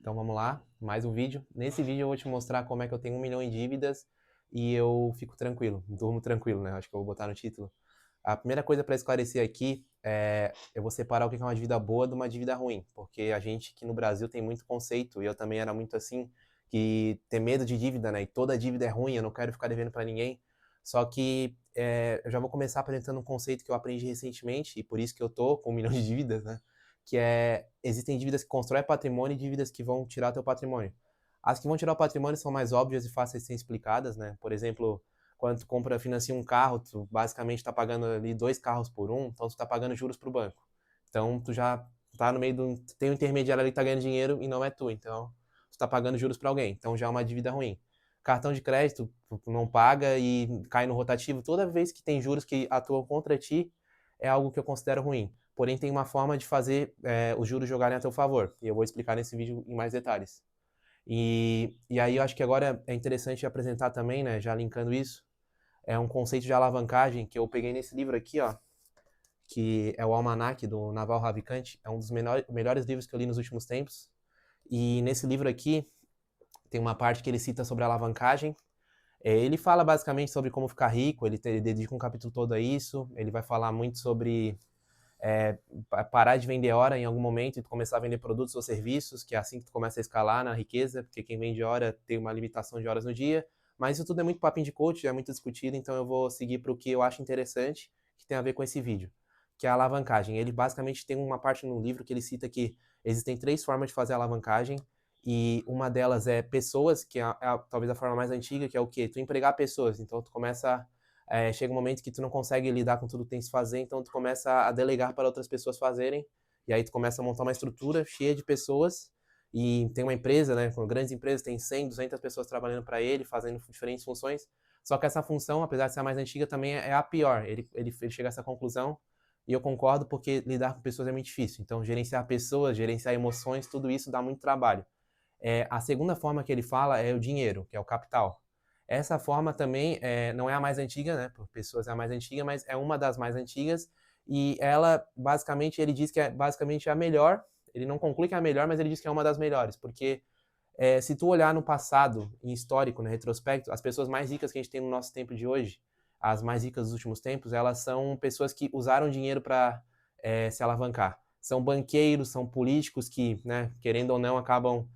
Então vamos lá, mais um vídeo. Nesse vídeo eu vou te mostrar como é que eu tenho 1 milhão em dívidas e eu fico tranquilo, durmo tranquilo, né? Acho que eu vou botar no título. A primeira coisa para esclarecer aqui é eu vou separar o que é uma dívida boa de uma dívida ruim, porque a gente aqui no Brasil tem muito conceito, e eu também era muito assim, que tem medo de dívida, né? E toda dívida é ruim, eu não quero ficar devendo para ninguém. Só que eu já vou começar apresentando um conceito que eu aprendi recentemente, e por isso que eu tô com 1 milhão de dívidas, né? Que é, existem dívidas que constroem patrimônio e dívidas que vão tirar teu patrimônio. As que vão tirar o patrimônio são mais óbvias e fáceis de ser explicadas, né? Por exemplo, quando tu compra, financia um carro, tu basicamente está pagando ali 2 carros por um, então tu está pagando juros para o banco. Então tu já tá no meio do, tem um intermediário ali que tá ganhando dinheiro e não é tu, então tu está pagando juros para alguém, então já é uma dívida ruim. Cartão de crédito, tu não paga e cai no rotativo, toda vez que tem juros que atuam contra ti, é algo que eu considero ruim. Porém, tem uma forma de fazer os juros jogarem a teu favor, e eu vou explicar nesse vídeo em mais detalhes. E aí eu acho que agora é interessante apresentar também, né, já linkando isso, é um conceito de alavancagem que eu peguei nesse livro aqui, ó, que é o Almanac do Naval Ravikant, é um dos melhores livros que eu li nos últimos tempos. E nesse livro aqui tem uma parte que ele cita sobre alavancagem. Ele fala basicamente sobre como ficar rico, ele dedica um capítulo todo a isso. Ele vai falar muito sobre é, parar de vender hora em algum momento e tu começar a vender produtos ou serviços, que é assim que tu começa a escalar na riqueza, porque quem vende hora tem uma limitação de horas no dia. Mas isso tudo é muito papinho de coach, é muito discutido, então eu vou seguir para o que eu acho interessante, que tem a ver com esse vídeo, que é a alavancagem. Ele basicamente tem uma parte no livro que ele cita que existem 3 formas de fazer alavancagem, e uma delas é pessoas, que talvez a forma mais antiga, que é o quê? Tu empregar pessoas. Então tu começa chega um momento que tu não consegue lidar com tudo que tem que se fazer, então tu começa a delegar para outras pessoas fazerem, e aí tu começa a montar uma estrutura cheia de pessoas, e tem uma empresa, né, com grandes empresas, tem 100, 200 pessoas trabalhando para ele, fazendo diferentes funções, só que essa função, apesar de ser a mais antiga, também é a pior, ele chega a essa conclusão, e eu concordo porque lidar com pessoas é muito difícil, então gerenciar pessoas, gerenciar emoções, tudo isso dá muito trabalho. A segunda forma que ele fala é o dinheiro, que é o capital. Essa forma também não é a mais antiga, né? Por pessoas é a mais antiga, mas é uma das mais antigas. E ela, basicamente, ele diz que é basicamente a melhor. Ele não conclui que é a melhor, mas ele diz que é uma das melhores. Porque se tu olhar no passado, em histórico, no retrospecto, as pessoas mais ricas que a gente tem no nosso tempo de hoje, as mais ricas dos últimos tempos, elas são pessoas que usaram dinheiro para se alavancar. São banqueiros, são políticos que, né, querendo ou não, acabam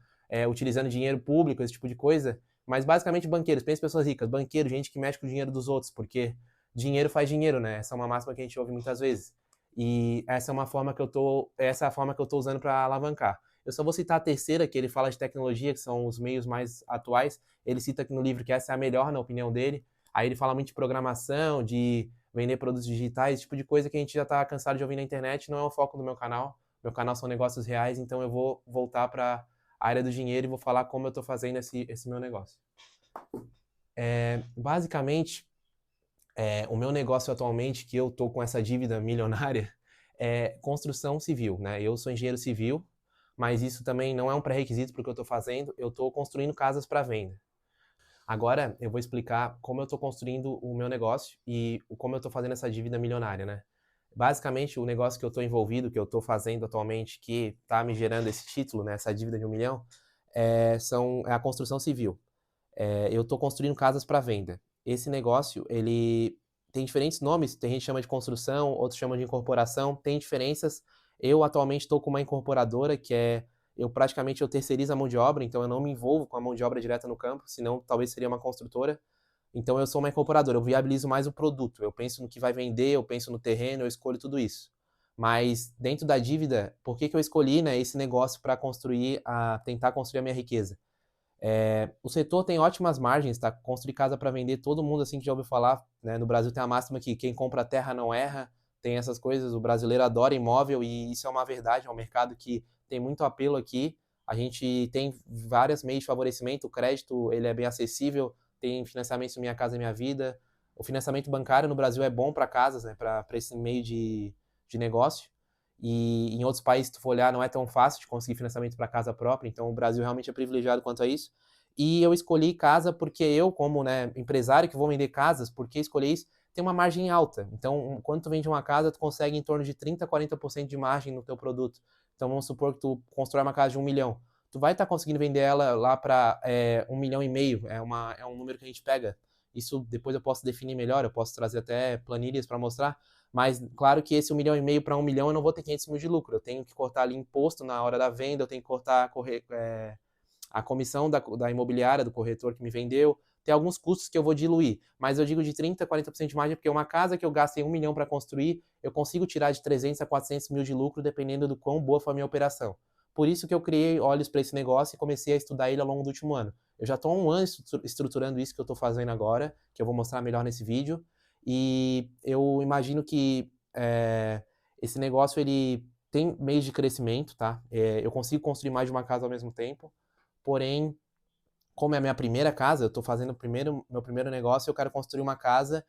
utilizando dinheiro público, esse tipo de coisa. Mas basicamente banqueiros, pensa em pessoas ricas, banqueiro, gente que mexe com o dinheiro dos outros, porque dinheiro faz dinheiro, né? Essa é uma máxima que a gente ouve muitas vezes. E essa é a forma que eu tô usando para alavancar. Eu só vou citar a terceira, que ele fala de tecnologia, que são os meios mais atuais. Ele cita aqui no livro que essa é a melhor, na opinião dele. Aí ele fala muito de programação, de vender produtos digitais, esse tipo de coisa que a gente já está cansado de ouvir na internet, não é o foco do meu canal. Meu canal são negócios reais, então eu vou voltar para a área do dinheiro e vou falar como eu estou fazendo esse meu negócio. Basicamente, o meu negócio atualmente, que eu estou com essa dívida milionária, é construção civil, né? Eu sou engenheiro civil, mas isso também não é um pré-requisito para o que eu estou fazendo. Eu estou construindo casas para venda. Agora eu vou explicar como eu estou construindo o meu negócio e como eu estou fazendo essa dívida milionária, né? Basicamente, o negócio que eu estou envolvido, que eu estou fazendo atualmente, que está me gerando esse título, né, essa dívida de 1 milhão, é a construção civil. Eu estou construindo casas para venda. Esse negócio, ele tem diferentes nomes, tem gente que chama de construção, outros chamam de incorporação, tem diferenças. Eu atualmente estou com uma incorporadora eu praticamente eu terceirizo a mão de obra, então eu não me envolvo com a mão de obra direta no campo, senão talvez seria uma construtora. Então eu sou uma incorporadora, eu viabilizo mais o produto, eu penso no que vai vender, eu penso no terreno, eu escolho tudo isso. Mas dentro da dívida, por que eu escolhi, né, esse negócio para tentar construir a minha riqueza? O setor tem ótimas margens, tá? Construir casa para vender, todo mundo assim que já ouviu falar, né? No Brasil tem a máxima que quem compra terra não erra, tem essas coisas, o brasileiro adora imóvel e isso é uma verdade, é um mercado que tem muito apelo aqui. A gente tem vários meios de favorecimento, o crédito ele é bem acessível, tem financiamento Minha Casa Minha Vida. O financiamento bancário no Brasil é bom para casas, né? Para esse meio de negócio. E em outros países, se tu for olhar, não é tão fácil de conseguir financiamento para casa própria, então o Brasil realmente é privilegiado quanto a isso. E eu escolhi casa porque eu, como né, empresário que vou vender casas, porque escolhi isso, tem uma margem alta. Então, quando tu vende uma casa, tu consegue em torno de 30, 40% de margem no teu produto. Então, vamos supor que tu constrói uma casa de 1 milhão. tu vai estar conseguindo vender ela lá para 1,5 milhão. É um número que a gente pega. Isso depois eu posso definir melhor, eu posso trazer até planilhas para mostrar. Mas claro que esse 1,5 milhão para 1 milhão eu não vou ter 500 mil de lucro. Eu tenho que cortar ali imposto na hora da venda, eu tenho que cortar a comissão da imobiliária, do corretor que me vendeu. Tem alguns custos que eu vou diluir, mas eu digo de 30% a 40% de margem, porque uma casa que eu gastei 1 milhão para construir, eu consigo tirar de 300 a 400 mil de lucro, dependendo do quão boa foi a minha operação. Por isso que eu criei olhos para esse negócio e comecei a estudar ele ao longo do último ano. Eu já estou há um ano estruturando isso que eu estou fazendo agora, que eu vou mostrar melhor nesse vídeo, e eu imagino que esse negócio ele tem meios de crescimento, tá? Eu consigo construir mais de uma casa ao mesmo tempo, porém, como é a minha primeira casa, eu estou fazendo meu primeiro negócio, eu quero construir uma casa,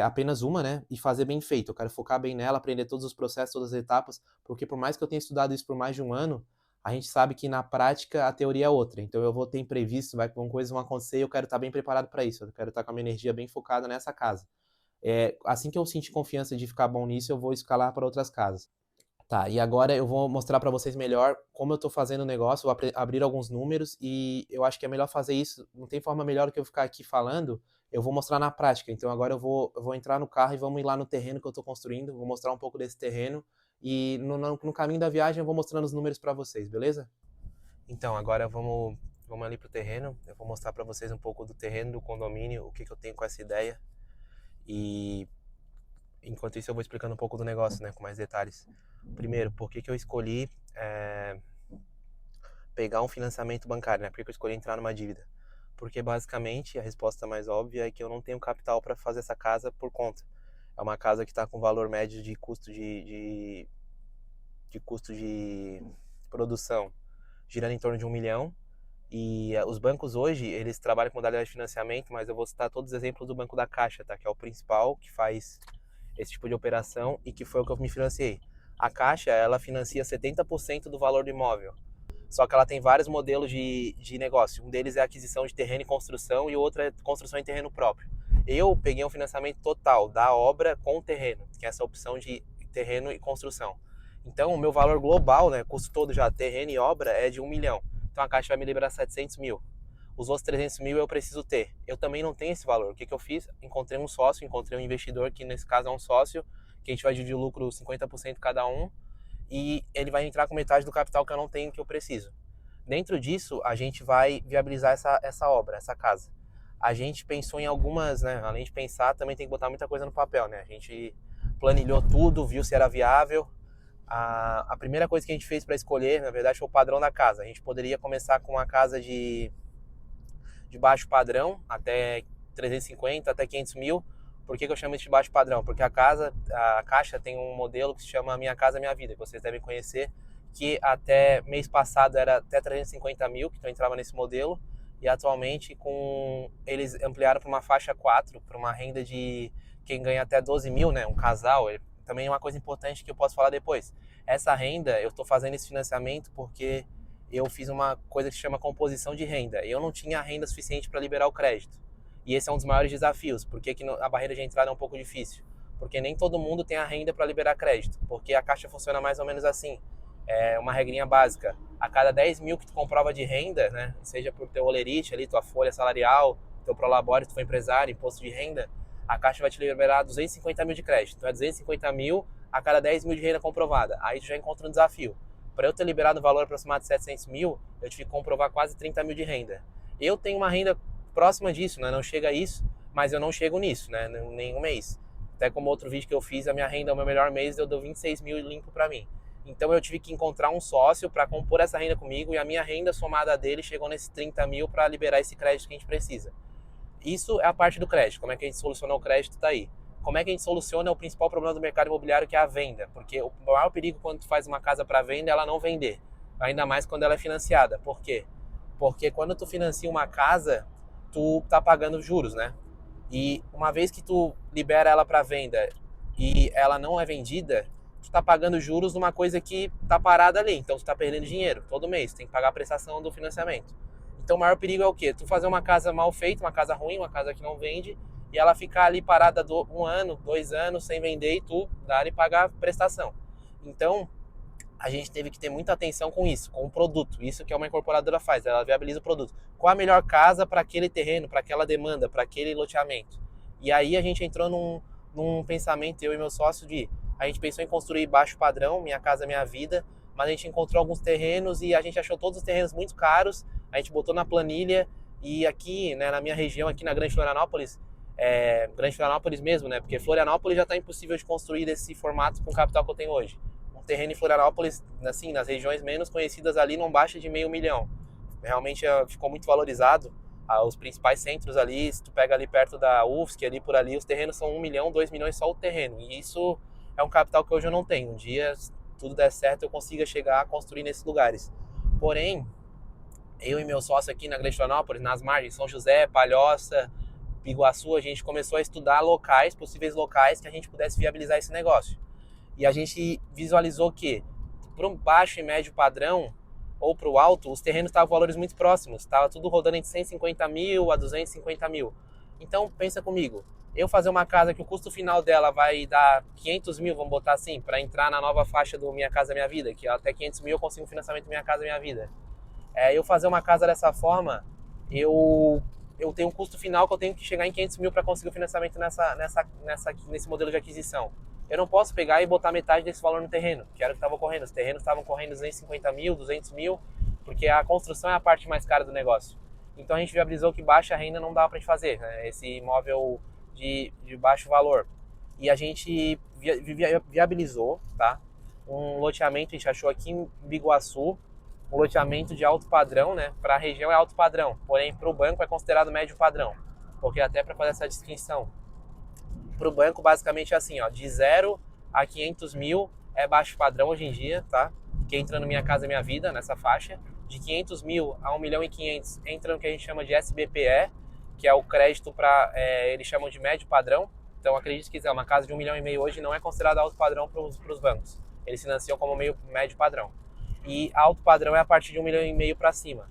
apenas uma, né? E fazer bem feito. Eu quero focar bem nela, aprender todos os processos, todas as etapas, porque por mais que eu tenha estudado isso por mais de um ano, a gente sabe que na prática a teoria é outra. Então eu vou ter imprevisto, coisas vão acontecer e eu quero estar bem preparado para isso. Eu quero estar com a minha energia bem focada nessa casa. Assim que eu sentir confiança de ficar bom nisso, eu vou escalar para outras casas. Tá, e agora eu vou mostrar para vocês melhor como eu estou fazendo o negócio, vou abrir alguns números e eu acho que é melhor fazer isso, não tem forma melhor do que eu ficar aqui falando, eu vou mostrar na prática. Então agora eu vou entrar no carro e vamos ir lá no terreno que eu estou construindo, vou mostrar um pouco desse terreno e no caminho da viagem eu vou mostrando os números para vocês, beleza? Então agora vamos ali pro terreno, eu vou mostrar para vocês um pouco do terreno, do condomínio, o que eu tenho com essa ideia e enquanto isso eu vou explicando um pouco do negócio, né, com mais detalhes. Primeiro, por que eu escolhi pegar um financiamento bancário, né? Por que eu escolhi entrar numa dívida? Porque basicamente a resposta mais óbvia é que eu não tenho capital para fazer essa casa por conta. É uma casa que está com valor médio de custo de produção girando em torno de 1 milhão. E os bancos hoje, eles trabalham com modalidade de financiamento, mas eu vou citar todos os exemplos do Banco da Caixa, tá? Que é o principal que faz esse tipo de operação e que foi o que eu me financiei. A Caixa, ela financia 70% do valor do imóvel. Só que ela tem vários modelos de negócio. Um deles é a aquisição de terreno e construção e o outro é construção em terreno próprio. Eu peguei um financiamento total da obra com o terreno, que é essa opção de terreno e construção. Então, o meu valor global, né, custo todo já, terreno e obra, é de 1 milhão. Então, a Caixa vai me liberar 700 mil. Os outros 300 mil eu preciso ter. Eu também não tenho esse valor. O que eu fiz? Encontrei um sócio, encontrei um investidor, que nesse caso é um sócio, que a gente vai dividir o lucro 50% cada um, e ele vai entrar com metade do capital que eu não tenho, que eu preciso. Dentro disso, a gente vai viabilizar essa obra, essa casa. A gente pensou em algumas, né? Além de pensar, também tem que botar muita coisa no papel, né? A gente planilhou tudo, viu se era viável. A primeira coisa que a gente fez para escolher, na verdade, foi o padrão da casa. A gente poderia começar com uma casa de baixo padrão, até 350, até 500 mil. Por que eu chamo isso de baixo padrão? Porque a Caixa tem um modelo que se chama Minha Casa Minha Vida, que vocês devem conhecer, que até mês passado era até 350 mil, que entrava nesse modelo, e atualmente eles ampliaram para uma faixa 4, para uma renda de quem ganha até 12 mil, né, um casal. Também é uma coisa importante que eu posso falar depois. Essa renda, eu estou fazendo esse financiamento porque eu fiz uma coisa que se chama composição de renda. Eu não tinha renda suficiente para liberar o crédito. E esse é um dos maiores desafios. Por que a barreira de entrada é um pouco difícil? Porque nem todo mundo tem a renda para liberar crédito. Porque a Caixa funciona mais ou menos assim. É uma regrinha básica. A cada 10 mil que tu comprova de renda, né, seja por teu olerite, ali, tua folha salarial, teu prolabore, se tu for empresário, imposto de renda, a Caixa vai te liberar 250 mil de crédito. Então é 250 mil a cada 10 mil de renda comprovada. Aí tu já encontra um desafio. Para eu ter liberado o valor aproximado de 700 mil, eu tive que comprovar quase 30 mil de renda. Eu tenho uma renda próxima disso, né? Não chega a isso, mas eu não chego nisso, né? Nenhum mês. Até como outro vídeo que eu fiz, a minha renda, o meu melhor mês, eu dou 26 mil limpo para mim. Então eu tive que encontrar um sócio para compor essa renda comigo e a minha renda somada a dele chegou nesses 30 mil para liberar esse crédito que a gente precisa. Isso é a parte do crédito. Como é que a gente solucionou o crédito? Tá aí. Como é que a gente soluciona o principal problema do mercado imobiliário, que é a venda? Porque o maior perigo quando tu faz uma casa para venda é ela não vender. Ainda mais quando ela é financiada. Por quê? Porque quando tu financia uma casa, tu tá pagando juros, né? E uma vez que tu libera ela para venda e ela não é vendida, tu tá pagando juros numa coisa que tá parada ali. Então tu tá perdendo dinheiro todo mês. Tu tem que pagar a prestação do financiamento. Então o maior perigo é o quê? Tu fazer uma casa mal feita, uma casa ruim, uma casa que não vende, e ela ficar ali parada 1 ano, 2 anos sem vender e tu dar e pagar a prestação. Então, a gente teve que ter muita atenção com isso, com o produto. Isso que é uma incorporadora faz, ela viabiliza o produto. Qual a melhor casa para aquele terreno, para aquela demanda, para aquele loteamento? E aí a gente entrou num pensamento, eu e meu sócio, a gente pensou em construir baixo padrão, Minha Casa Minha Vida, mas a gente encontrou alguns terrenos e a gente achou todos os terrenos muito caros, a gente botou na planilha e aqui, né, na minha região, aqui na Grande Florianópolis, Grande Florianópolis mesmo, né, porque Florianópolis já está impossível de construir desse formato com o capital que eu tenho hoje. Um terreno em Florianópolis, assim, nas regiões menos conhecidas ali, não baixa de R$500 mil. Realmente ficou muito valorizado. Os principais centros ali, se tu pega ali perto da UFSC, ali por ali, os terrenos são 1 milhão, 2 milhões só o terreno. E isso é um capital que hoje eu não tenho. Um dia, se tudo der certo, eu consiga chegar a construir nesses lugares. Porém, eu e meu sócio aqui na Grande Florianópolis, nas margens, São José, Palhoça, Piguaçu, a gente começou a estudar locais, possíveis locais, que a gente pudesse viabilizar esse negócio. E a gente visualizou que, para um baixo e médio padrão, ou para o alto, os terrenos estavam valores muito próximos. Estava tudo rodando entre 150 mil a 250 mil. Então, pensa comigo. Eu fazer uma casa que o custo final dela vai dar 500 mil, vamos botar assim, para entrar na nova faixa do Minha Casa Minha Vida, que até 500 mil eu consigo um financiamento Minha Casa Minha Vida. Eu fazer uma casa dessa forma, eu tenho um custo final que eu tenho que chegar em 500 mil para conseguir o financiamento nesse modelo de aquisição. Eu não posso pegar e botar metade desse valor no terreno, que era o que estava ocorrendo. Os terrenos estavam correndo 250 mil, 200 mil, porque a construção é a parte mais cara do negócio. Então a gente viabilizou que baixa renda não dava para gente fazer, né? Esse imóvel de baixo valor. E a gente viabilizou, tá? Um loteamento, a gente achou aqui em Biguaçu, um loteamento de alto padrão, né? Para a região é alto padrão, porém para o banco é considerado médio padrão, porque até para fazer essa distinção, para o banco basicamente é assim, ó, de 0 a 500 mil é baixo padrão hoje em dia, tá? Que entra no Minha Casa Minha Vida, nessa faixa. De 500 mil a 1 milhão e 500 entra no que a gente chama de SBPE, que é o crédito para, eles chamam de médio padrão. Então acredite se quiser, uma casa de 1 milhão e meio hoje não é considerada alto padrão para os bancos. Eles financiam como médio padrão. E alto padrão é a partir de 1 milhão e meio para cima.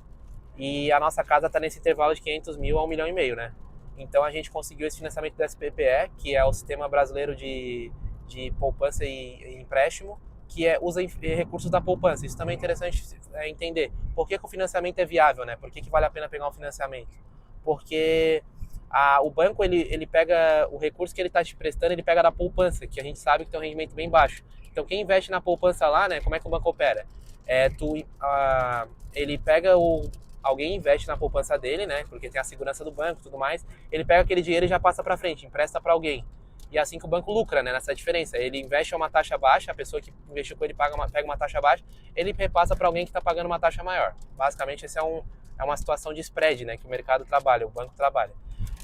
E a nossa casa está nesse intervalo de 500 mil a 1 milhão e meio, né? Então a gente conseguiu esse financiamento do SPPE, que é o Sistema Brasileiro de Poupança e Empréstimo, que usa recursos da poupança. Isso também é interessante entender. Por que o financiamento é viável, né? Por que vale a pena pegar um financiamento? Porque o banco, ele pega o recurso que ele está te prestando, ele pega da poupança, que a gente sabe que tem um rendimento bem baixo. Então quem investe na poupança lá, né? Como é que o banco opera? Ele pega alguém investe na poupança dele, né? Porque tem a segurança do banco e tudo mais. Ele pega aquele dinheiro e já passa para frente, empresta para alguém. E é assim que o banco lucra, né? Nessa diferença. Ele investe a uma taxa baixa, a pessoa que investiu com ele pega uma taxa baixa, ele repassa para alguém que está pagando uma taxa maior. Basicamente, essa é uma situação de spread, né? Que o mercado trabalha, o banco trabalha.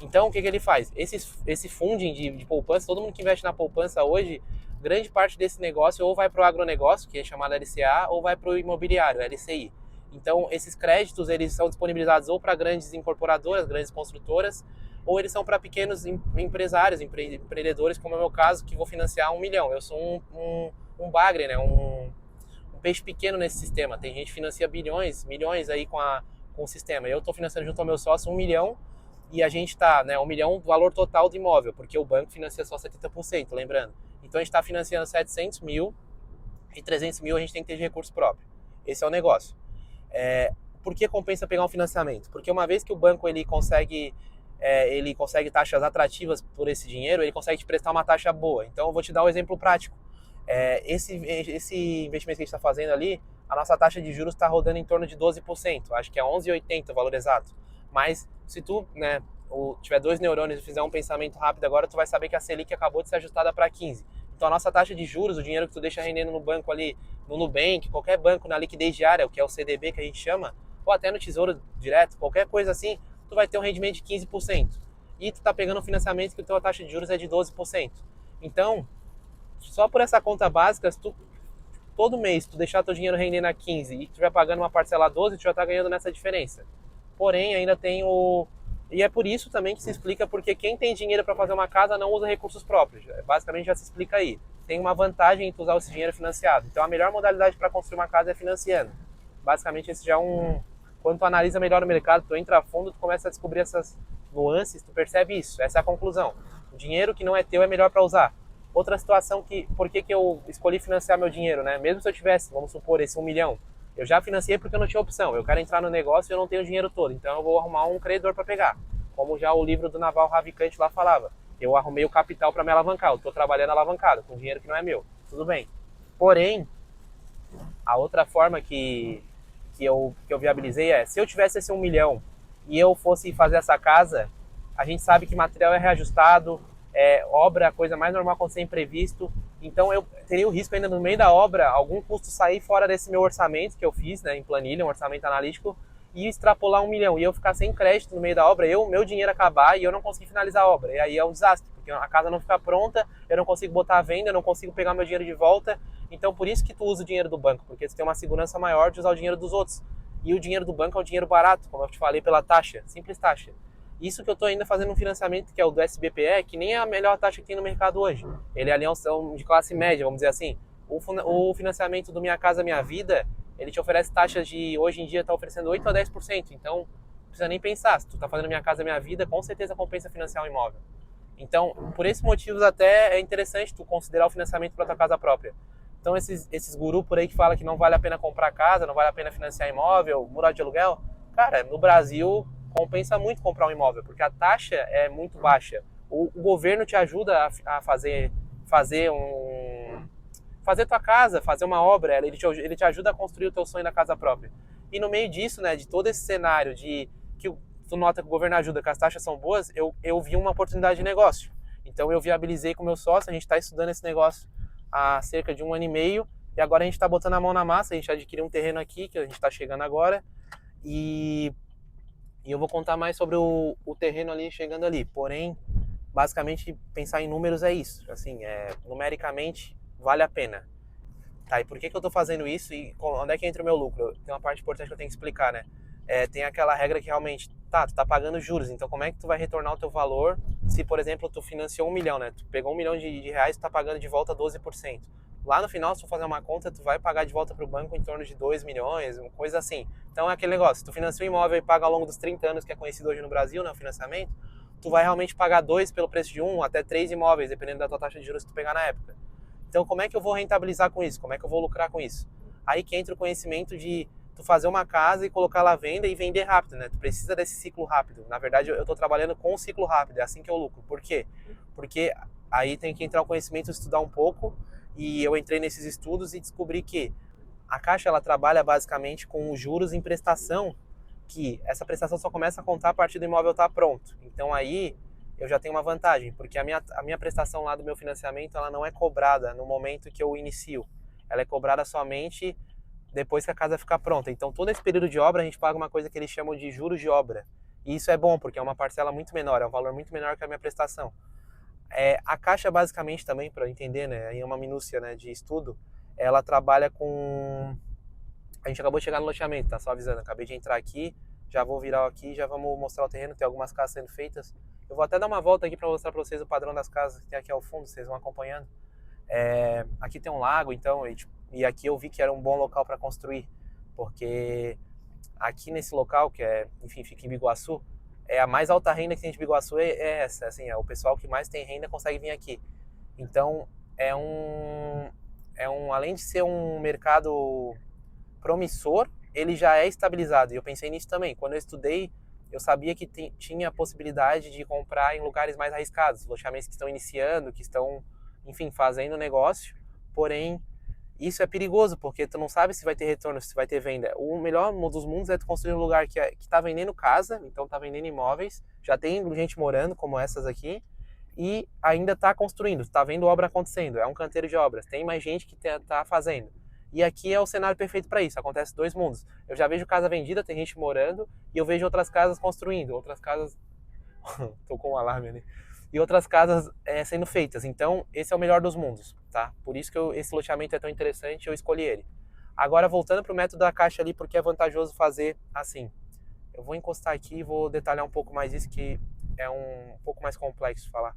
Então, o que ele faz? Esse funding de poupança, todo mundo que investe na poupança hoje, grande parte desse negócio ou vai para o agronegócio, que é chamado LCA, ou vai para o imobiliário, LCI. Então, esses créditos, eles são disponibilizados ou para grandes incorporadoras, grandes construtoras, ou eles são para pequenos empresários, empreendedores, como é o meu caso, que vou financiar 1 milhão. Eu sou um bagre, né? um peixe pequeno nesse sistema. Tem gente que financia bilhões, milhões aí com o sistema. Eu estou financiando junto ao meu sócio 1 milhão, e a gente está, né, 1 milhão valor total do imóvel, porque o banco financia só 70%, lembrando. Então a gente está financiando 700 mil e 300 mil a gente tem que ter de recurso próprio. Esse é o negócio. Por que compensa pegar um financiamento? Porque uma vez que o banco ele consegue taxas atrativas por esse dinheiro, ele consegue te prestar uma taxa boa. Então eu vou te dar um exemplo prático. Esse investimento que a gente está fazendo ali, a nossa taxa de juros está rodando em torno de 12%, acho que é 11,80 o valor exato. Mas se tu, né, tiver 2 neurônios e fizer um pensamento rápido agora, tu vai saber que a Selic acabou de ser ajustada para 15%. Então a nossa taxa de juros, o dinheiro que tu deixa rendendo no banco ali, no Nubank, qualquer banco na liquidez diária, o que é o CDB que a gente chama, ou até no Tesouro Direto, qualquer coisa assim, tu vai ter um rendimento de 15%. E tu tá pegando um financiamento que a tua taxa de juros é de 12%. Então, só por essa conta básica, se tu, todo mês tu deixar teu dinheiro rendendo a 15 e tu estiver pagando uma parcela a 12, tu já tá ganhando nessa diferença. Porém, ainda tem E é por isso também que se explica porque quem tem dinheiro para fazer uma casa não usa recursos próprios. Basicamente já se explica aí. Tem uma vantagem em tu usar esse dinheiro financiado. Então a melhor modalidade para construir uma casa é financiando. Basicamente esse já é quando tu analisa melhor o mercado, tu entra a fundo, tu começa a descobrir essas nuances, tu percebe isso. Essa é a conclusão. O dinheiro que não é teu é melhor para usar. Outra situação por que eu escolhi financiar meu dinheiro, né? Mesmo se eu tivesse, vamos supor, esse 1 milhão, eu já financiei porque eu não tinha opção. Eu quero entrar no negócio e eu não tenho o dinheiro todo, então eu vou arrumar um credor para pegar. Como já o livro do Naval Ravikant lá falava. Eu arrumei o capital para me alavancar, eu estou trabalhando alavancado, com dinheiro que não é meu. Tudo bem. Porém, a outra forma que eu viabilizei é, se eu tivesse esse 1 milhão e eu fosse fazer essa casa, a gente sabe que material é reajustado, obra é a coisa mais normal quando ser imprevisto, então eu teria o risco ainda no meio da obra, algum custo sair fora desse meu orçamento que eu fiz, né, em planilha, um orçamento analítico, e extrapolar 1 milhão, e eu ficar sem crédito no meio da obra, meu dinheiro acabar e eu não conseguir finalizar a obra, e aí é um desastre, porque a casa não fica pronta, eu não consigo botar à venda, eu não consigo pegar meu dinheiro de volta, então por isso que tu usa o dinheiro do banco, porque tu tem uma segurança maior de usar o dinheiro dos outros, e o dinheiro do banco é o dinheiro barato, como eu te falei, pela taxa, simples taxa. Isso que eu estou ainda fazendo um financiamento que é o do SBPE, que nem é a melhor taxa que tem no mercado hoje. Ele é alianção de classe média, vamos dizer assim. O financiamento do Minha Casa Minha Vida, ele te oferece taxas de, hoje em dia, está oferecendo 8 a 10%. Então, não precisa nem pensar. Se tu está fazendo Minha Casa Minha Vida, com certeza compensa financiar um imóvel. Então, por esses motivos até é interessante tu considerar o financiamento para tua casa própria. Então, esses gurus por aí que falam que não vale a pena comprar casa, não vale a pena financiar imóvel, morar de aluguel, cara, no Brasil compensa muito comprar um imóvel, porque a taxa é muito baixa. O governo te ajuda a fazer tua casa, fazer uma obra, ele te ajuda a construir o teu sonho da casa própria. E no meio disso, né, de todo esse cenário de que tu nota que o governo ajuda, que as taxas são boas, eu vi uma oportunidade de negócio. Então eu viabilizei com o meu sócio, a gente está estudando esse negócio há cerca de 1 ano e meio, e agora a gente está botando a mão na massa, a gente adquiriu um terreno aqui, que a gente está chegando agora, e eu vou contar mais sobre o terreno ali chegando ali. Porém, basicamente, pensar em números é isso. Assim, numericamente, vale a pena. Tá, e por que eu tô fazendo isso e onde é que entra o meu lucro? Tem uma parte importante que eu tenho que explicar, né? Tem aquela regra que realmente, tu tá pagando juros, então como é que tu vai retornar o teu valor se, por exemplo, tu financiou 1 milhão, né? Tu pegou 1 milhão de reais e tá pagando de volta 12%. Lá no final, se tu fazer uma conta, tu vai pagar de volta pro banco em torno de 2 milhões, uma coisa assim. Então é aquele negócio, se tu financia um imóvel e paga ao longo dos 30 anos, que é conhecido hoje no Brasil, né, o financiamento, tu vai realmente pagar 2 pelo preço de um, até 3 imóveis, dependendo da tua taxa de juros que tu pegar na época. Então, como é que eu vou rentabilizar com isso? Como é que eu vou lucrar com isso? Aí que entra o conhecimento de tu fazer uma casa e colocar ela à venda e vender rápido, né? Tu precisa desse ciclo rápido. Na verdade, eu estou trabalhando com o ciclo rápido, é assim que eu lucro. Por quê? Porque aí tem que entrar o conhecimento, estudar um pouco, e eu entrei nesses estudos e descobri que a Caixa ela trabalha basicamente com os juros em prestação, que essa prestação só começa a contar a partir do imóvel estar pronto. Então aí eu já tenho uma vantagem, porque a minha prestação lá do meu financiamento ela não é cobrada no momento que eu inicio. Ela é cobrada somente depois que a casa ficar pronta. Então todo esse período de obra a gente paga uma coisa que eles chamam de juros de obra. E isso é bom, porque é uma parcela muito menor, é um valor muito menor que a minha prestação. A Caixa basicamente também, para entender, né, aí é uma minúcia, né, de estudo, ela trabalha com... A gente acabou de chegar no loteamento, tá? Só avisando, acabei de entrar aqui, já vou virar aqui, já vamos mostrar o terreno, tem algumas casas sendo feitas. Eu vou até dar uma volta aqui para mostrar para vocês o padrão das casas que tem aqui ao fundo, vocês vão acompanhando. Aqui tem um lago, então, e aqui eu vi que era um bom local para construir, porque aqui nesse local, que enfim, fica em Biguaçu, a mais alta renda que tem de Biguaçu é essa, assim, o pessoal que mais tem renda consegue vir aqui. Então, além de ser um mercado promissor, ele já é estabilizado. E eu pensei nisso também. Quando eu estudei, eu sabia que tinha a possibilidade de comprar em lugares mais arriscados, loteamentos que estão iniciando, que estão, enfim, fazendo negócio. Porém, isso é perigoso, porque tu não sabe se vai ter retorno, se vai ter venda. O melhor dos mundos é tu construir um lugar que tá vendendo casa, então tá vendendo imóveis, já tem gente morando, como essas aqui, e ainda tá construindo, tá vendo obra acontecendo, é um canteiro de obras, tem mais gente que tá fazendo. E aqui é o cenário perfeito para isso, acontece dois mundos. Eu já vejo casa vendida, tem gente morando, e eu vejo outras casas construindo, outras casas... Tô com um alarme ali. E outras casas sendo feitas. Então, esse é o melhor dos mundos, tá? Por isso que esse loteamento é tão interessante, eu escolhi ele. Agora, voltando para o método da Caixa ali, porque é vantajoso fazer assim. Eu vou encostar aqui e vou detalhar um pouco mais isso, que é um pouco mais complexo de falar.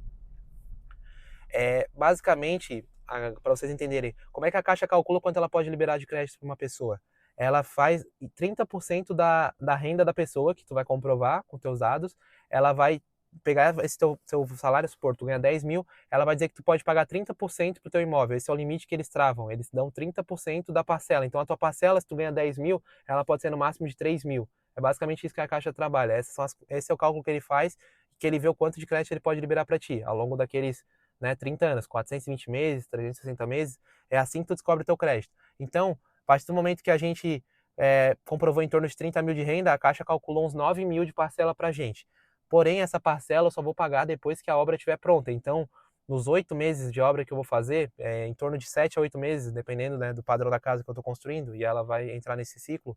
Basicamente, para vocês entenderem, como é que a Caixa calcula quanto ela pode liberar de crédito para uma pessoa? Ela faz 30% da renda da pessoa, que tu vai comprovar com teus dados, ela vai pegar esse seu salário, supor, tu ganha 10 mil, ela vai dizer que tu pode pagar 30% pro teu imóvel. Esse é o limite que eles travam. Eles dão 30% da parcela. Então a tua parcela, se tu ganha 10 mil, ela pode ser no máximo de 3 mil. É basicamente isso que a Caixa trabalha. Esse é o cálculo que ele faz, que ele vê o quanto de crédito ele pode liberar para ti ao longo daqueles, né, 30 anos, 420 meses, 360 meses. É assim que tu descobre o teu crédito. Então, a partir do momento que a gente comprovou em torno de 30 mil de renda, a Caixa calculou uns 9 mil de parcela para gente. Porém, essa parcela eu só vou pagar depois que a obra estiver pronta. Então, nos 8 meses de obra que eu vou fazer, em torno de 7 a 8 meses, dependendo, né, do padrão da casa que eu estou construindo, e ela vai entrar nesse ciclo,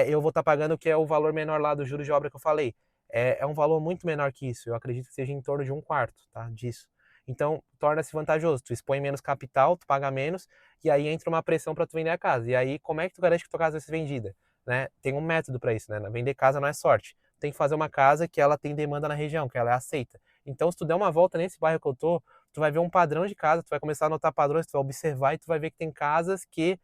eu vou estar pagando o que é o valor menor lá do juros de obra que eu falei. É um valor muito menor que isso. Eu acredito que seja em torno de 1/4, tá, disso. Então, torna-se vantajoso. Tu expõe menos capital, tu paga menos, e aí entra uma pressão para tu vender a casa. E aí, como é que tu garante que tua casa vai ser vendida? Né? Tem um método para isso, né? Vender casa não é sorte. Tem que fazer uma casa que ela tem demanda na região, que ela é aceita. Então, se tu der uma volta nesse bairro que eu tô, tu vai ver um padrão de casa, tu vai começar a notar padrões, tu vai observar e tu vai ver que tem casas que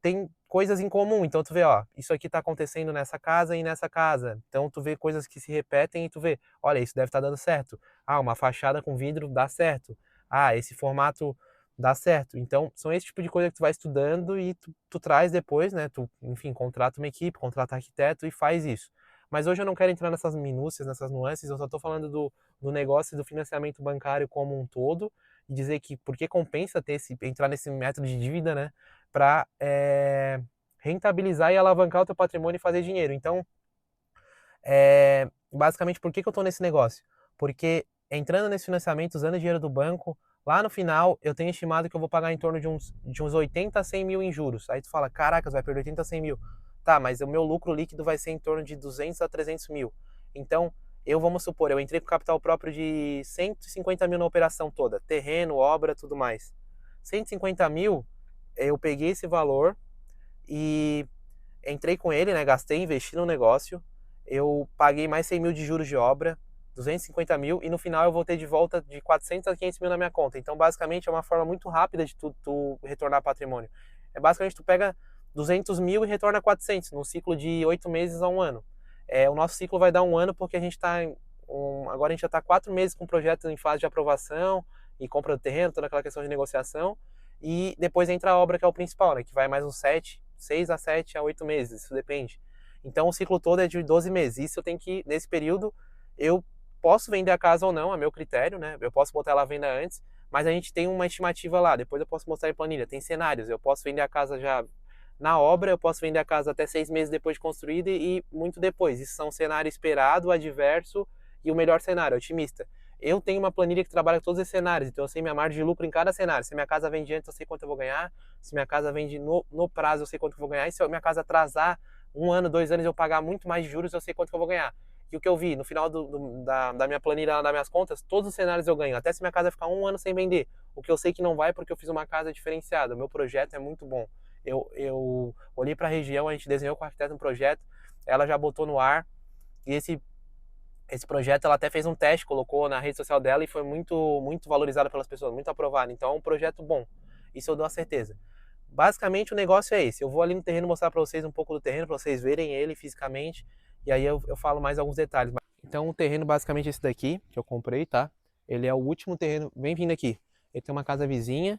tem coisas em comum. Então tu vê, ó, isso aqui tá acontecendo nessa casa e nessa casa. Então tu vê coisas que se repetem e tu vê, olha, isso deve estar dando certo. Ah, uma fachada com vidro dá certo. Ah, esse formato dá certo. Então são esse tipo de coisa que tu vai estudando e tu traz depois, né? Tu, enfim, contrata uma equipe, contrata arquiteto e faz isso. Mas hoje eu não quero entrar nessas minúcias, nessas nuances, eu só estou falando do negócio e do financiamento bancário como um todo e dizer que porque compensa entrar nesse método de dívida, né? Para rentabilizar e alavancar o teu patrimônio e fazer dinheiro. Então, basicamente, por que eu estou nesse negócio? Porque entrando nesse financiamento, usando dinheiro do banco, lá no final eu tenho estimado que eu vou pagar em torno de uns 80 a 100 mil em juros. Aí tu fala, caraca, vai perder 80 a 100 mil. Tá, mas o meu lucro líquido vai ser em torno de 200 a 300 mil. Então, vamos supor, eu entrei com capital próprio de 150 mil na operação toda, terreno, obra, tudo mais. 150 mil, eu peguei esse valor e entrei com ele, né? Gastei, investi no negócio. Eu paguei mais 100 mil de juros de obra, 250 mil, e no final eu vou ter de volta de 400 a 500 mil na minha conta. Então, basicamente, é uma forma muito rápida de tu retornar patrimônio. Basicamente, tu pega 200 mil e retorna 400, num ciclo de 8 meses a um ano. O nosso ciclo vai dar um ano porque a gente está agora a gente já está 4 meses com o projeto em fase de aprovação e compra do terreno, toda aquela questão de negociação. E depois entra a obra que é o principal, né? Que vai mais uns 6 a 7 a 8 meses, isso depende. Então o ciclo todo é de 12 meses. Isso eu tenho que, nesse período, eu posso vender a casa ou não, a meu critério, né? Eu posso botar ela à venda antes, mas a gente tem uma estimativa lá. Depois eu posso mostrar em planilha. Tem cenários. Eu posso vender a casa já na obra, eu posso vender a casa até 6 meses depois de construída e muito depois. Isso são cenário esperado, adverso e o melhor cenário, otimista. Eu tenho uma planilha que trabalha com todos esses cenários, então eu sei minha margem de lucro em cada cenário. Se minha casa vende antes, eu sei quanto eu vou ganhar. Se minha casa vende no prazo, eu sei quanto eu vou ganhar. E se a minha casa atrasar 1 ano, 2 anos, eu pagar muito mais de juros, eu sei quanto eu vou ganhar. E o que eu vi, no final da minha planilha, das minhas contas, todos os cenários eu ganho. Até se minha casa ficar 1 ano sem vender. O que eu sei que não vai porque eu fiz uma casa diferenciada. O meu projeto é muito bom. Eu olhei para a região, a gente desenhou com a arquiteta um projeto, ela já botou no ar. E esse projeto ela até fez um teste, colocou na rede social dela e foi muito, muito valorizado pelas pessoas, muito aprovado. Então é um projeto bom, isso eu dou a certeza. Basicamente o negócio é esse, eu vou ali no terreno mostrar para vocês um pouco do terreno, para vocês verem ele fisicamente, e aí eu falo mais alguns detalhes. Então o terreno basicamente é esse daqui, que eu comprei, tá? Ele é o último terreno, bem vindo aqui. Ele tem uma casa vizinha,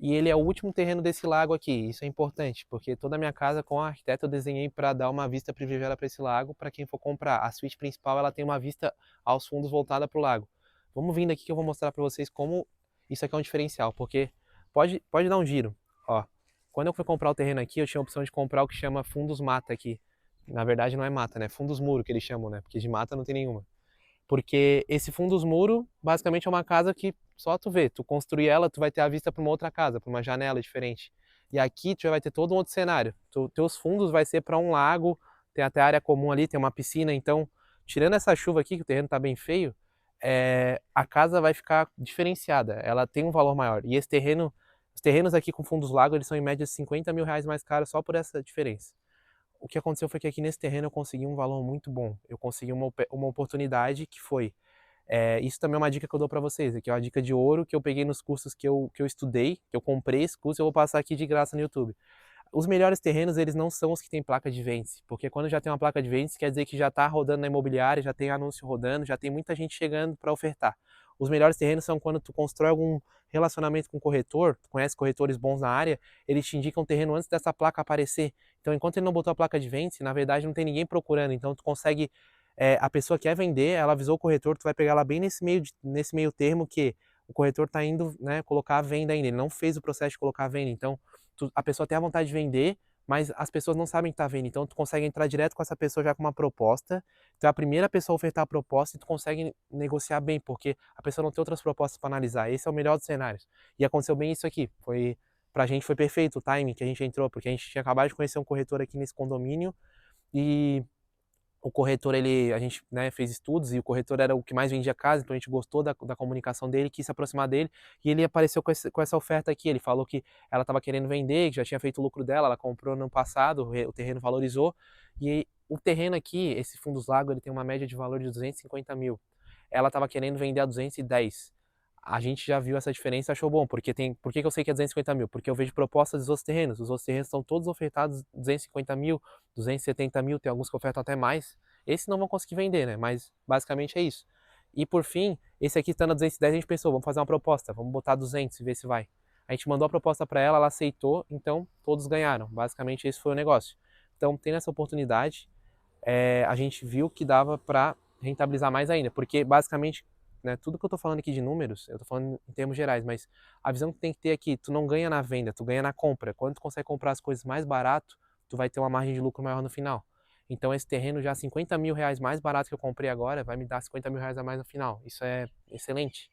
e ele é o último terreno desse lago aqui. Isso é importante, porque toda a minha casa com a arquiteta eu desenhei para dar uma vista privilegiada para esse lago, para quem for comprar. A suíte principal ela tem uma vista aos fundos voltada para o lago. Vamos vindo aqui que eu vou mostrar para vocês como isso aqui é um diferencial, porque pode dar um giro. Ó, quando eu fui comprar o terreno aqui, eu tinha a opção de comprar o que chama fundos mata aqui. Na verdade não é mata, né? Fundos muro que eles chamam, né? Porque de mata não tem nenhuma. Porque esse fundos muro, basicamente é uma casa que só tu vê, tu construir ela, tu vai ter a vista para uma outra casa, para uma janela diferente. E aqui tu já vai ter todo um outro cenário. Teus fundos vai ser para um lago, tem até área comum ali, tem uma piscina, então, tirando essa chuva aqui, que o terreno tá bem feio, a casa vai ficar diferenciada, ela tem um valor maior. E os terrenos aqui com fundos lago, eles são em média 50 mil reais mais caros só por essa diferença. O que aconteceu foi que aqui nesse terreno eu consegui um valor muito bom. Eu consegui uma oportunidade que foi. Isso também é uma dica que eu dou para vocês, que é uma dica de ouro que eu peguei nos cursos que eu estudei, que eu comprei esse curso e eu vou passar aqui de graça no YouTube. Os melhores terrenos, eles não são os que têm placa de vende, porque quando já tem uma placa de vende, quer dizer que já está rodando na imobiliária, já tem anúncio rodando, já tem muita gente chegando para ofertar. Os melhores terrenos são quando tu constrói algum relacionamento com o corretor, tu conhece corretores bons na área, eles te indicam o terreno antes dessa placa aparecer. Então, enquanto ele não botou a placa de vende, na verdade não tem ninguém procurando, então tu consegue, a pessoa quer vender, ela avisou o corretor, tu vai pegar ela bem nesse meio termo que o corretor está indo, né, colocar a venda ainda, ele não fez o processo de colocar a venda, então a pessoa tem a vontade de vender, mas as pessoas não sabem que tá vendo. Então tu consegue entrar direto com essa pessoa já com uma proposta. Tu é a primeira pessoa a ofertar a proposta e tu consegue negociar bem, porque a pessoa não tem outras propostas para analisar. Esse é o melhor dos cenários. E aconteceu bem isso aqui. Pra gente foi perfeito o timing que a gente entrou, porque a gente tinha acabado de conhecer um corretor aqui nesse condomínio e o corretor, a gente, né, fez estudos e o corretor era o que mais vendia casa, então a gente gostou da comunicação dele, quis se aproximar dele e ele apareceu com essa oferta aqui. Ele falou que ela estava querendo vender, que já tinha feito o lucro dela, ela comprou no ano passado, o terreno valorizou e o terreno aqui, esse Fundos Lago, ele tem uma média de valor de 250 mil. Ela estava querendo vender a 210. A gente já viu essa diferença e achou bom, por que eu sei que é 250 mil? Porque eu vejo propostas dos outros terrenos, os outros terrenos estão todos ofertados 250 mil, 270 mil, tem alguns que ofertam até mais, esses não vão conseguir vender, né, mas basicamente é isso. E por fim, esse aqui estando a 210, a gente pensou, vamos fazer uma proposta, vamos botar 200 e ver se vai. A gente mandou a proposta para ela aceitou, então todos ganharam, basicamente esse foi o negócio. Então, tendo essa oportunidade, a gente viu que dava para rentabilizar mais ainda, porque basicamente, né, tudo que eu estou falando aqui de números, eu estou falando em termos gerais, mas a visão que tem que ter aqui, tu não ganha na venda, tu ganha na compra. Quando tu consegue comprar as coisas mais barato, tu vai ter uma margem de lucro maior no final. Então esse terreno já 50 mil reais mais barato que eu comprei agora, vai me dar 50 mil reais a mais no final. Isso é excelente.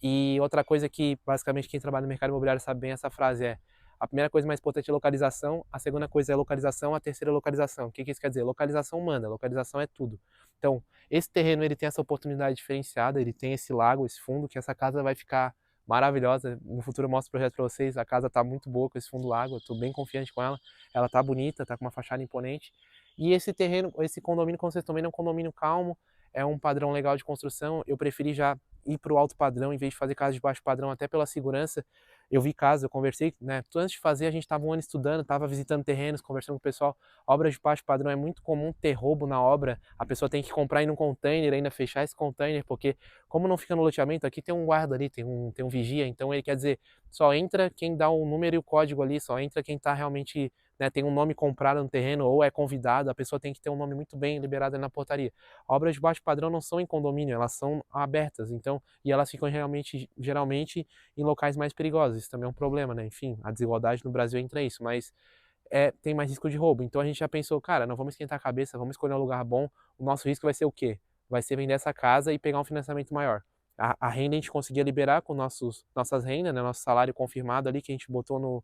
E outra coisa que, basicamente, quem trabalha no mercado imobiliário sabe bem essa frase a primeira coisa mais importante é localização, a segunda coisa é localização, a terceira é localização. O que isso quer dizer? Localização manda, localização é tudo. Então, esse terreno ele tem essa oportunidade diferenciada, ele tem esse lago, esse fundo, que essa casa vai ficar maravilhosa. No futuro eu mostro o projeto para vocês, a casa está muito boa com esse fundo lago, eu estou bem confiante com ela está bonita, está com uma fachada imponente. E esse terreno, esse condomínio, como vocês estão vendo, é um condomínio calmo, é um padrão legal de construção. Eu preferi já ir para o alto padrão em vez de fazer casa de baixo padrão, até pela segurança. Eu vi casa, eu conversei, né? Antes de fazer, a gente estava um ano estudando, estava visitando terrenos, conversando com o pessoal. Obras de baixo padrão é muito comum ter roubo na obra. A pessoa tem que comprar em um container, ainda fechar esse container, porque como não fica no loteamento, aqui tem um guarda ali, tem um vigia, então ele quer dizer, só entra quem dá o número e o código ali, só entra quem está realmente, né, tem um nome comprado no terreno ou é convidado, a pessoa tem que ter um nome muito bem liberado na portaria. Obras de baixo padrão não são em condomínio, elas são abertas, então, e elas ficam geralmente em locais mais perigosos. Isso também é um problema, né? Enfim, a desigualdade no Brasil entra isso, mas tem mais risco de roubo. Então a gente já pensou, cara, não vamos esquentar a cabeça, vamos escolher um lugar bom. O nosso risco vai ser o quê? Vai ser vender essa casa e pegar um financiamento maior. A renda a gente conseguia liberar com nossas rendas, né? Nosso salário confirmado ali que a gente botou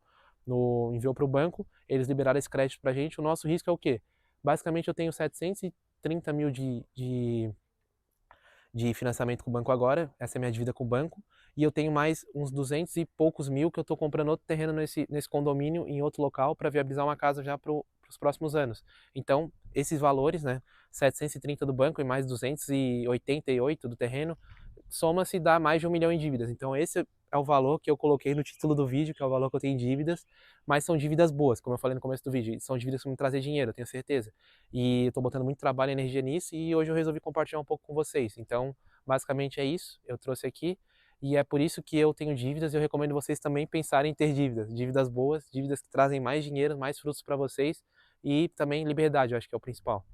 enviou para o banco, eles liberaram esse crédito para a gente. O nosso risco é o quê? Basicamente eu tenho 730 mil de financiamento com o banco agora, essa é a minha dívida com o banco, e eu tenho mais uns 200 e poucos mil que eu estou comprando outro terreno nesse condomínio, em outro local, para viabilizar uma casa já para os próximos anos. Então, esses valores, né, 730 do banco e mais 288 do terreno, soma-se dá mais de 1 milhão em dívidas. Então esse é o valor que eu coloquei no título do vídeo, que é o valor que eu tenho em dívidas, mas são dívidas boas, como eu falei no começo do vídeo, são dívidas que vão me trazer dinheiro, eu tenho certeza. E eu tô botando muito trabalho e energia nisso e hoje eu resolvi compartilhar um pouco com vocês. Então, basicamente é isso, eu trouxe aqui e é por isso que eu tenho dívidas e eu recomendo vocês também pensarem em ter dívidas boas, dívidas que trazem mais dinheiro, mais frutos para vocês e também liberdade, eu acho que é o principal.